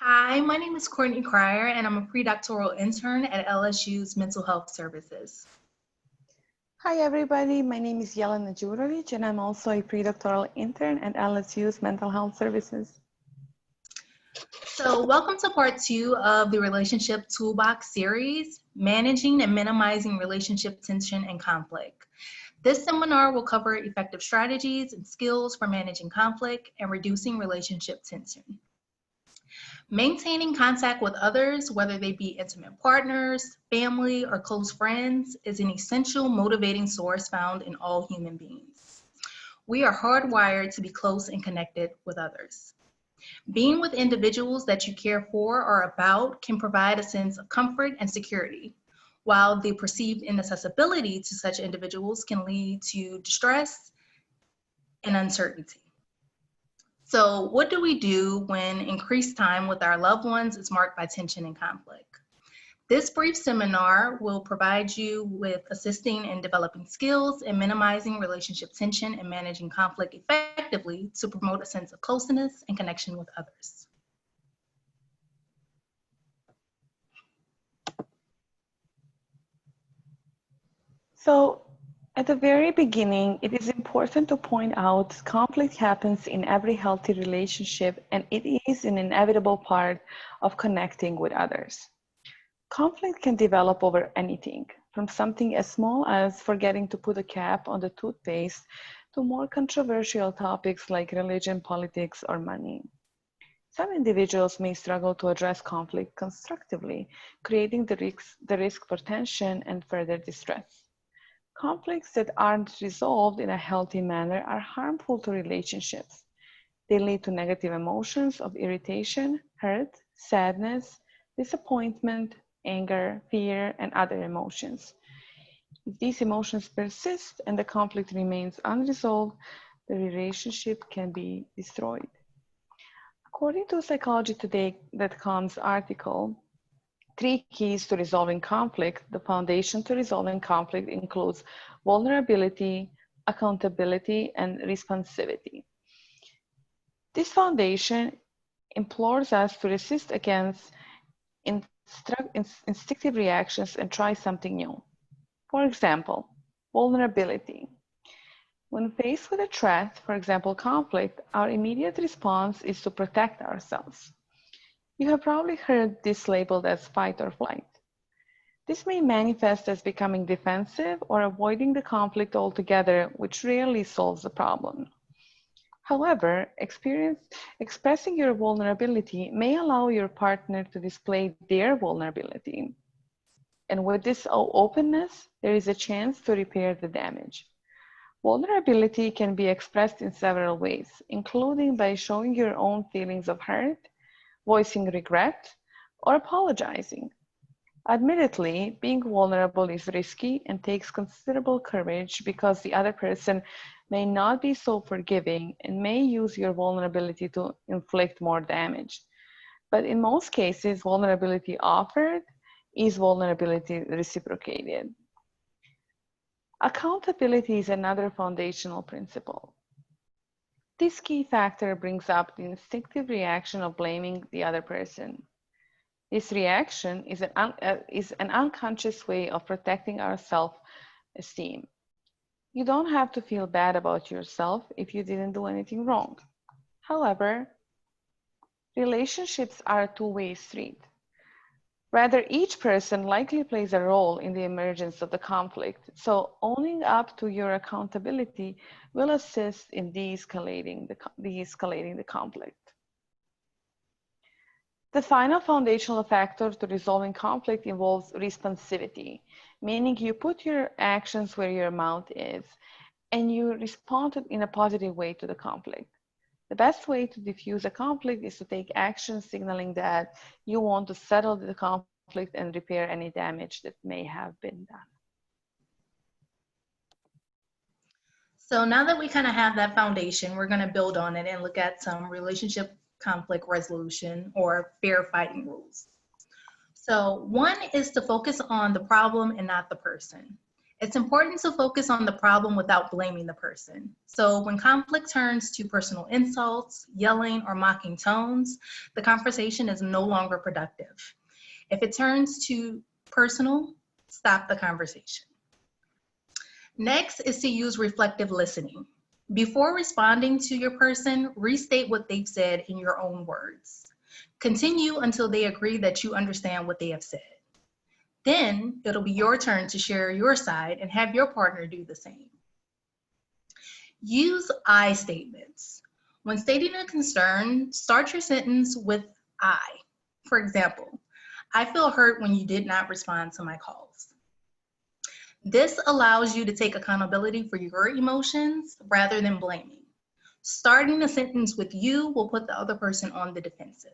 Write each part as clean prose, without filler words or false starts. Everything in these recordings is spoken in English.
Hi, my name is Kourtney Crier, and I'm a pre-doctoral intern at LSU's Mental Health Services. Hi everybody, my name is Jelena Djurovic and I'm also a pre-doctoral intern at LSU's Mental Health Services. So welcome to part 2 of the Relationship Toolbox series, Managing and Minimizing Relationship Tension and Conflict. This seminar will cover effective strategies and skills for managing conflict and reducing relationship tension. Maintaining contact with others, whether they be intimate partners, family, or close friends, is an essential motivating source found in all human beings. We are hardwired to be close and connected with others. Being with individuals that you care for or about can provide a sense of comfort and security, while the perceived inaccessibility to such individuals can lead to distress and uncertainty. So what do we do when increased time with our loved ones is marked by tension and conflict? This brief seminar will provide you with assisting in developing skills and minimizing relationship tension and managing conflict effectively to promote a sense of closeness and connection with others. So at the very beginning, it is important to point out conflict happens in every healthy relationship and it is an inevitable part of connecting with others. Conflict can develop over anything, from something as small as forgetting to put a cap on the toothpaste to more controversial topics like religion, politics, or money. Some individuals may struggle to address conflict constructively, creating the risk for tension and further distress. Conflicts that aren't resolved in a healthy manner are harmful to relationships. They lead to negative emotions of irritation, hurt, sadness, disappointment, anger, fear, and other emotions. If these emotions persist and the conflict remains unresolved, the relationship can be destroyed. According to PsychologyToday.com's article, 3 keys to resolving conflict, the foundation to resolving conflict includes vulnerability, accountability, and responsivity. This foundation implores us to resist against instinctive reactions and try something new. For example, vulnerability. When faced with a threat, for example, conflict, our immediate response is to protect ourselves. You have probably heard this labeled as fight or flight. This may manifest as becoming defensive or avoiding the conflict altogether, which rarely solves the problem. However, expressing your vulnerability may allow your partner to display their vulnerability. And with this openness, there is a chance to repair the damage. Vulnerability can be expressed in several ways, including by showing your own feelings of hurt, voicing regret, or apologizing. Admittedly, being vulnerable is risky and takes considerable courage because the other person may not be so forgiving and may use your vulnerability to inflict more damage. But in most cases, vulnerability offered is vulnerability reciprocated. Accountability is another foundational principle. This key factor brings up the instinctive reaction of blaming the other person. This reaction is an unconscious way of protecting our self-esteem. You don't have to feel bad about yourself if you didn't do anything wrong. However, relationships are a two-way street. Rather, each person likely plays a role in the emergence of the conflict, so owning up to your accountability will assist in de-escalating the conflict. The final foundational factor to resolving conflict involves responsivity, meaning you put your actions where your mouth is and you respond in a positive way to the conflict. The best way to diffuse a conflict is to take action signaling that you want to settle the conflict and repair any damage that may have been done. So now that we kind of have that foundation, we're going to build on it and look at some relationship conflict resolution or fair fighting rules. So one is to focus on the problem and not the person. It's important to focus on the problem without blaming the person. So when conflict turns to personal insults, yelling, or mocking tones, the conversation is no longer productive. If it turns to personal, stop the conversation. Next is to use reflective listening. Before responding to your person, restate what they've said in your own words. Continue until they agree that you understand what they have said. Then it'll be your turn to share your side and have your partner do the same. Use I statements. When stating a concern, start your sentence with I. For example, I feel hurt when you did not respond to my calls. This allows you to take accountability for your emotions rather than blaming. Starting a sentence with you will put the other person on the defensive.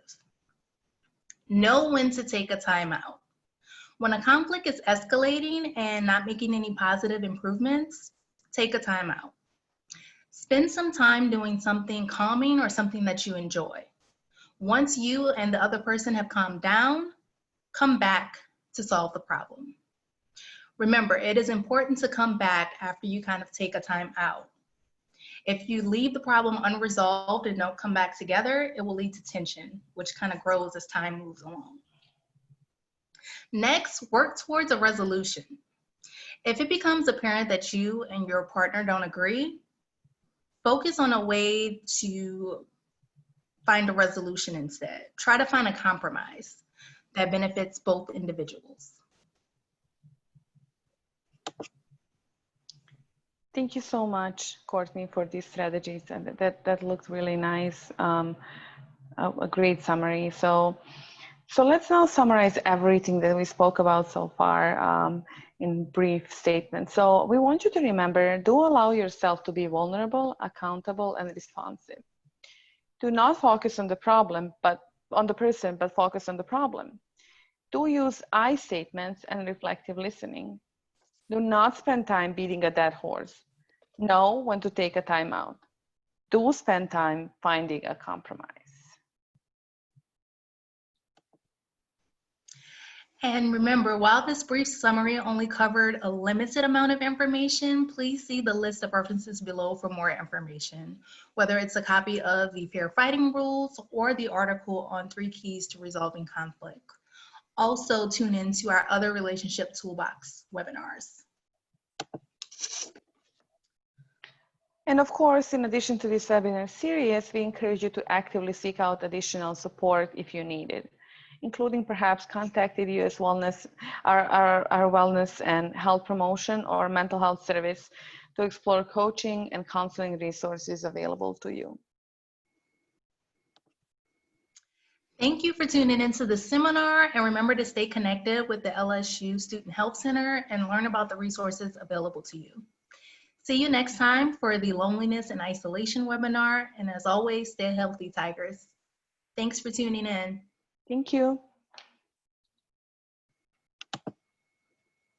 Know when to take a timeout. When a conflict is escalating and not making any positive improvements, take a timeout. Spend some time doing something calming or something that you enjoy. Once you and the other person have calmed down, come back to solve the problem. Remember, it is important to come back after you kind of take a time out. If you leave the problem unresolved and don't come back together, it will lead to tension, which kind of grows as time moves along. Next, work towards a resolution. If it becomes apparent that you and your partner don't agree, focus on a way to find a resolution instead. Try to find a compromise that benefits both individuals. Thank you so much, Kourtney, for these strategies, and that looked really nice. A great summary. So let's now summarize everything that we spoke about so far in brief statements. So we want you to remember, do allow yourself to be vulnerable, accountable, and responsive. Do not focus on the problem, but on the person, but focus on the problem. Do use I statements and reflective listening. Do not spend time beating a dead horse. Know when to take a time out. Do spend time finding a compromise. And remember, while this brief summary only covered a limited amount of information, please see the list of references below for more information, whether it's a copy of the Fair Fighting Rules or the article on 3 Keys to Resolving Conflict. Also, tune in to our other Relationship Toolbox webinars. And of course, in addition to this webinar series, we encourage you to actively seek out additional support if you need it, including perhaps contacting US Wellness, our Wellness and Health Promotion or Mental Health Service to explore coaching and counseling resources available to you. Thank you for tuning into the seminar, and remember to stay connected with the LSU Student Health Center and learn about the resources available to you. See you next time for the Loneliness and Isolation webinar, and as always, stay healthy, Tigers. Thanks for tuning in. Thank you.